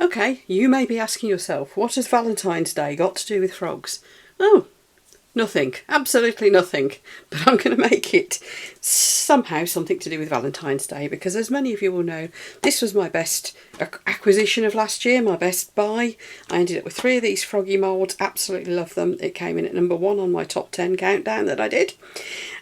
Okay, you may be asking yourself, what has Valentine's Day got to do with frogs? Oh, nothing, absolutely nothing, but I'm going to make it somehow something to do with Valentine's Day, because as many of you will know, this was my best acquisition of last year, my best buy. I ended up with 3 of these froggy moulds, absolutely love them. It came in at number 1 on my top 10 countdown that I did.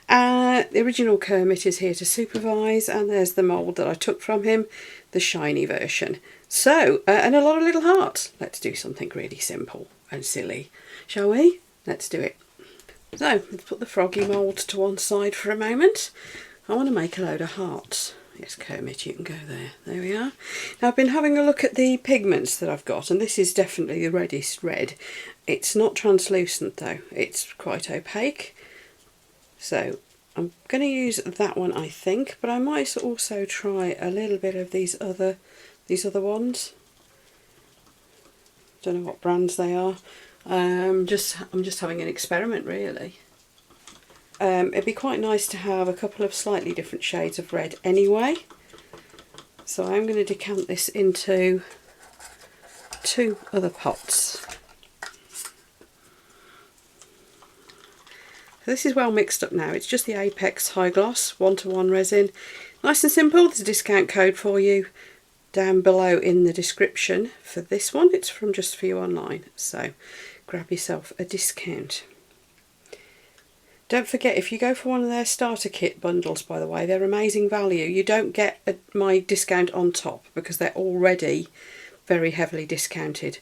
The original Kermit is here to supervise, and there's the mould that I took from him, the shiny version. So, and a lot of little hearts. Let's do something really simple and silly, shall we? Let's do it. So, let's put the froggy mould to one side for a moment. I want to make a load of hearts. Yes, Kermit, you can go there. There we are. Now, I've been having a look at the pigments that I've got, and this is definitely the reddest red. It's not translucent though, it's quite opaque. So, I'm going to use that one, I think, but I might also try a little bit of these other ones. Don't know what brands they are. I'm just having an experiment, really. It'd be quite nice to have a couple of slightly different shades of red anyway. So I'm going to decant this into 2 other pots. So this is well mixed up now. It's just the Apex High Gloss 1:1 resin. Nice and simple. There's a discount code for you down below in the description for this one. It's from Just For You Online. So grab yourself a discount. Don't forget, if you go for one of their starter kit bundles, by the way, they're amazing value. You don't get my discount on top because they're already very heavily discounted.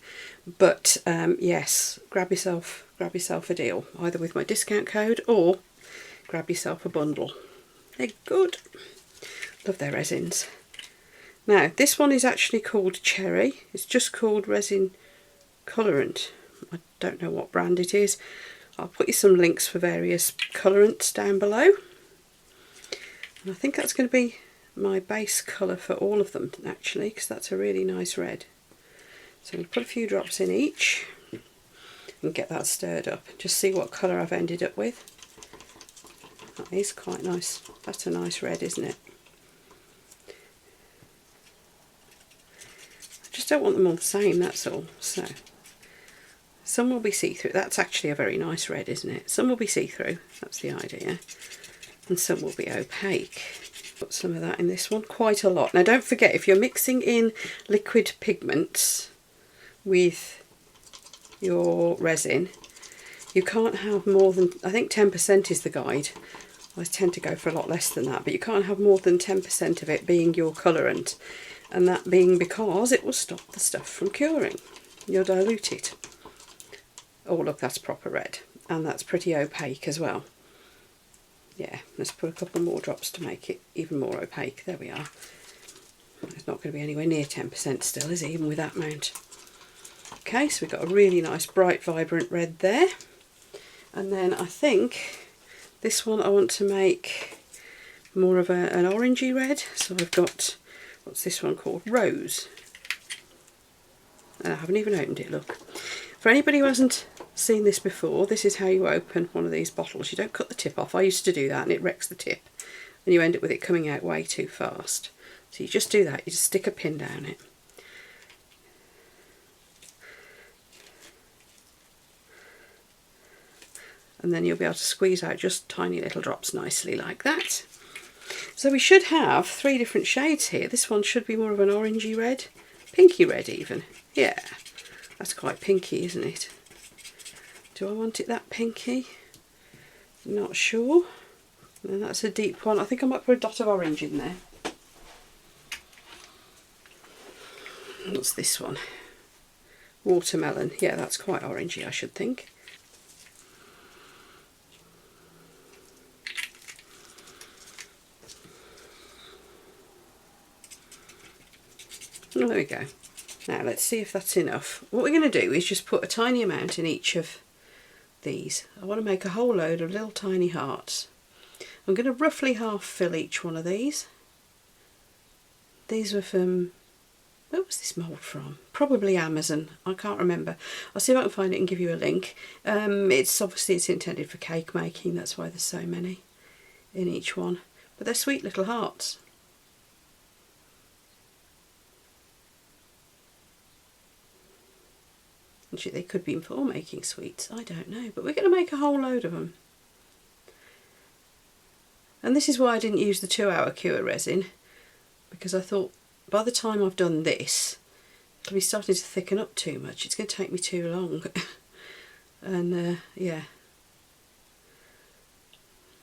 But yes, grab yourself a deal, either with my discount code or grab yourself a bundle. They're good. Love their resins. Now, this one is actually called Cherry. It's just called Resin Colorant. I don't know what brand it is. I'll put you some links for various colorants down below. And I think that's going to be my base colour for all of them, actually, because that's a really nice red. So we'll put a few drops in each and get that stirred up. Just see what colour I've ended up with. That is quite nice. That's a nice red, isn't it? I just don't want them all the same, that's all. So some will be see-through. That's actually a very nice red, isn't it? Some will be see-through, that's the idea. And some will be opaque. Put some of that in this one, quite a lot. Now don't forget, if you're mixing in liquid pigments with your resin, you can't have more than, I think 10% is the guide. I tend to go for a lot less than that, but you can't have more than 10% of it being your colorant. And that being because it will stop the stuff from curing. You'll dilute it. Oh look, that's proper red, and that's pretty opaque as well. Yeah, let's put a couple more drops to make it even more opaque. There we are. It's not going to be anywhere near 10% still, is it, even with that amount? Okay, so we've got a really nice bright vibrant red there. And then I think this one I want to make more of an orangey red. So I've got, what's this one called? Rose. And I haven't even opened it, look. For anybody who hasn't seen this before, this is how you open one of these bottles. You don't cut the tip off. I used to do that and it wrecks the tip. And you end up with it coming out way too fast. So you just do that, you just stick a pin down it. And then you'll be able to squeeze out just tiny little drops nicely like that. So we should have 3 different shades here. This one should be more of an orangey red, pinky red even. Yeah, that's quite pinky, isn't it? Do I want it that pinky? Not sure. And that's a deep one. I think I might put a dot of orange in there. What's this one? Watermelon. Yeah, that's quite orangey, I should think. Oh, there we go. Now let's see if that's enough. What we're going to do is just put a tiny amount in each of these. I want to make a whole load of little tiny hearts. I'm going to roughly half fill each one of these. These were from, where was this mould from? Probably Amazon, I can't remember. I'll see if I can find it and give you a link. It's obviously it's intended for cake making, that's why there's so many in each one. But they're sweet little hearts. Actually, they could be for making sweets, I don't know, but we're going to make a whole load of them. And this is why I didn't use the 2-hour cure resin, because I thought by the time I've done this, it'll be starting to thicken up too much. It's going to take me too long. And yeah.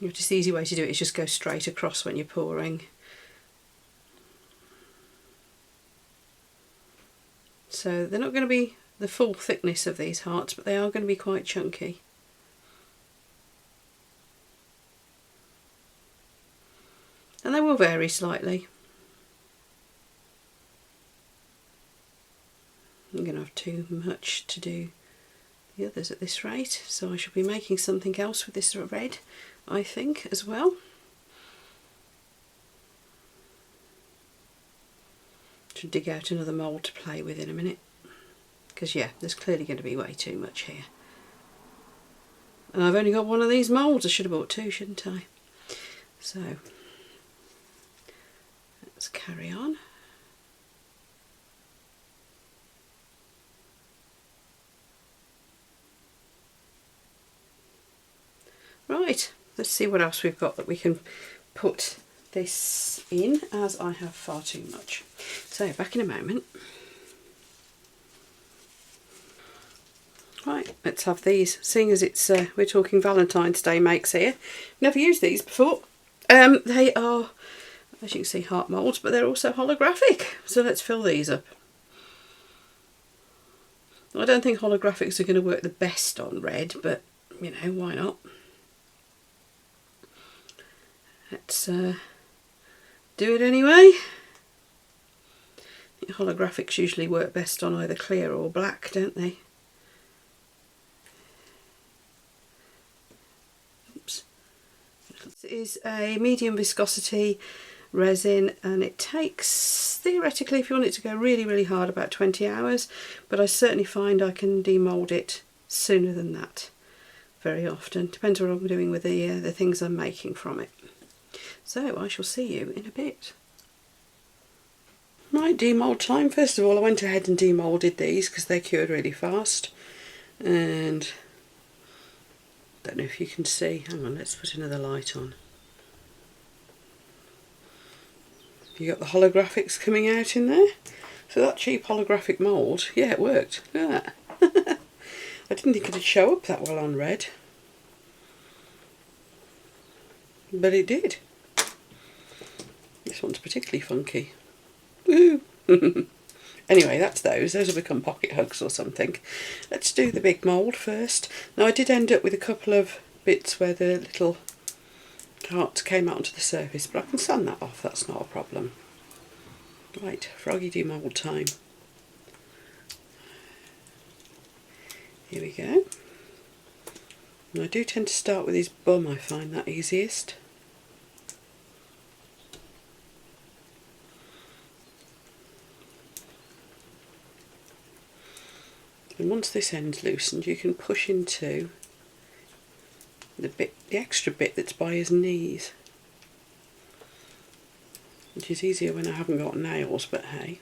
Just the easy way to do it is just go straight across when you're pouring. So they're not going to be the full thickness of these hearts, but they are going to be quite chunky. And they will vary slightly. I'm going to have too much to do the others at this rate, so I shall be making something else with this red, I think, as well. To dig out another mould to play with in a minute, because yeah, there's clearly going to be way too much here. And I've only got one of these moulds. I should have bought two, shouldn't I? So let's carry on. Right, let's see what else we've got that we can put this in, as I have far too much. So back in a moment. Right, let's have these, seeing as it's we're talking Valentine's Day makes here. Never used these before. They are, as you can see, heart moulds, but they're also holographic. So let's fill these up. I don't think holographics are going to work the best on red, but you know, why not? Let's do it anyway. Holographics usually work best on either clear or black, don't they? Oops. This is a medium viscosity resin, and it takes, theoretically, if you want it to go really, really hard, about 20 hours, but I certainly find I can demould it sooner than that very often. Depends what I'm doing with the things I'm making from it. So I shall see you in a bit. Right, demould time. First of all, I went ahead and demoulded these because they cured really fast. And I don't know if you can see. Hang on, let's put another light on. You got the holographics coming out in there. So that cheap holographic mould, yeah, it worked. Look at that. I didn't think it'd show up that well on red, but it did. This one's particularly funky. Woo! Anyway, that's those. Those will become pocket hugs or something. Let's do the big mould first. Now I did end up with a couple of bits where the little hearts came out onto the surface, but I can sand that off, that's not a problem. Right, froggy demould time. Here we go. And I do tend to start with his bum, I find that easiest. And once this end's loosened, you can push into the extra bit that's by his knees, which is easier when I haven't got nails, but hey,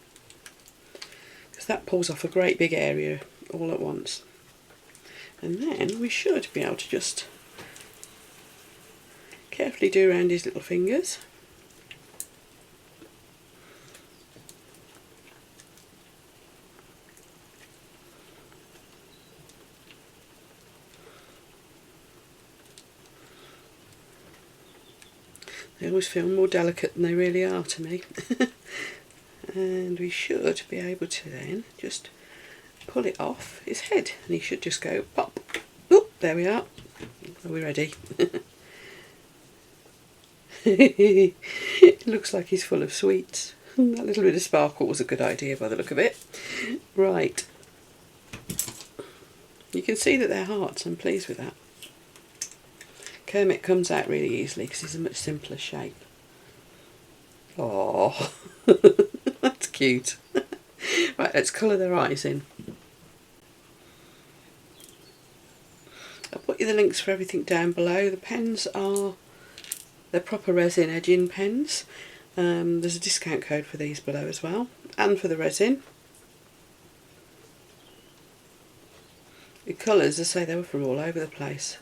because that pulls off a great big area all at once. And then we should be able to just carefully do around his little fingers. They always feel more delicate than they really are to me. And we should be able to then just pull it off his head, and he should just go pop. Oh, there we are. Are we ready? It looks like he's full of sweets. That little bit of sparkle was a good idea by the look of it. Right. You can see that they're hearts. I'm pleased with that. Kermit comes out really easily because he's a much simpler shape. Oh, that's cute. Right, let's colour their eyes in. I'll put you the links for everything down below. The pens are, they're proper resin edging pens. There's a discount code for these below as well, and for the resin. The colours, I say, they were from all over the place.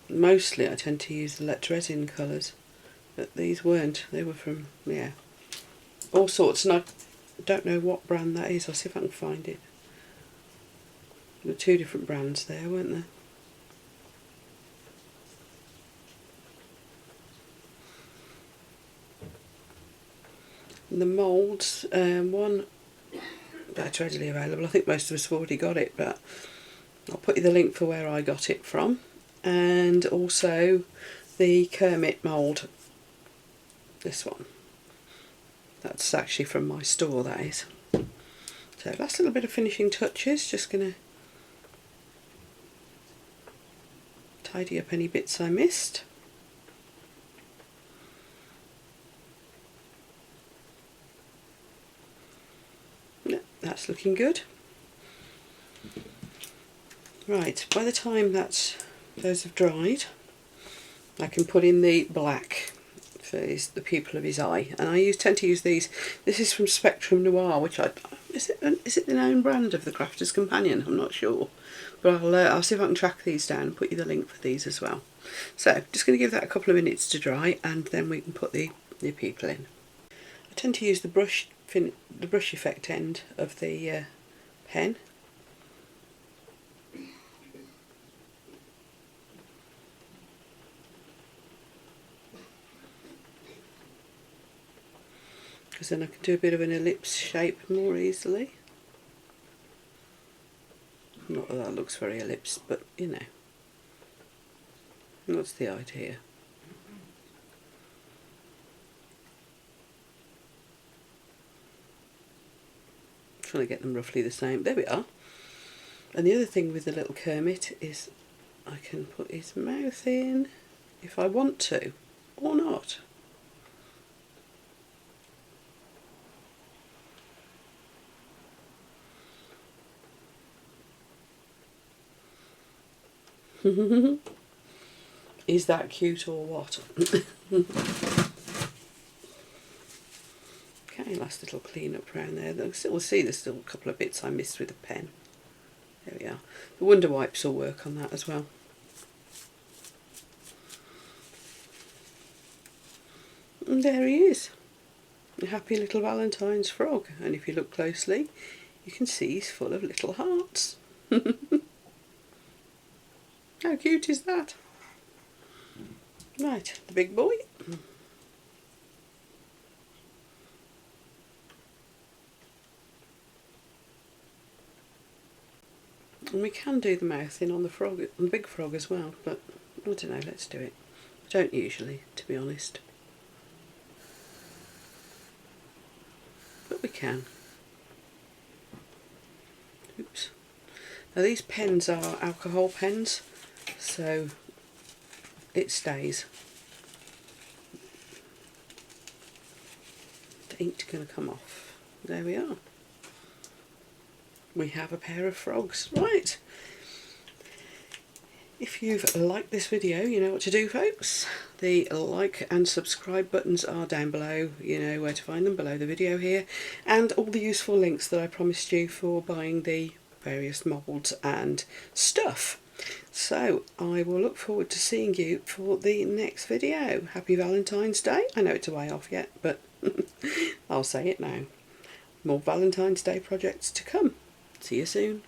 Mostly I tend to use the resin colours, but these weren't. They were from, yeah, all sorts, and I don't know what brand that is. I'll see if I can find it. There were two different brands there, weren't there? And the moulds, one that's readily available. I think most of us have already got it, but I'll put you the link for where I got it from. And also the Kermit mould, this one. That's actually from my store, that is. So last little bit of finishing touches, just going to tidy up any bits I missed. Yeah, that's looking good. Right, by the time those have dried, I can put in the black for the pupil of his eye, and I tend to use these. This is from Spectrum Noir, which is it the known brand of the Crafter's Companion? I'm not sure, but I'll see if I can track these down and put you the link for these as well. So just going to give that a couple of minutes to dry, and then we can put the pupil in. I tend to use the brush effect end of the pen. Because then I can do a bit of an ellipse shape more easily. Not that that looks very ellipse, but you know, that's the idea. Trying to get them roughly the same. There we are. And the other thing with the little Kermit is I can put his mouth in if I want to, or not. Is that cute or what? Okay, last little clean up around there. We'll see there's still a couple of bits I missed with the pen. There we are. The Wonder Wipes will work on that as well. And there he is. A happy little Valentine's frog. And if you look closely, you can see he's full of little hearts. How cute is that? Right, the big boy. And we can do the mouth in on the frog, on the big frog as well, but I don't know, let's do it. I don't usually, to be honest. But we can. Oops. Now these pens are alcohol pens, so it stays. It ain't going to come off. There we are. We have a pair of frogs. Right. If you've liked this video, you know what to do, folks. The like and subscribe buttons are down below. You know where to find them, below the video here. And all the useful links that I promised you for buying the various moulds and stuff. So I will look forward to seeing you for the next video. Happy Valentine's Day. I know it's a way off yet, but I'll say it now. More Valentine's Day projects to come. See you soon.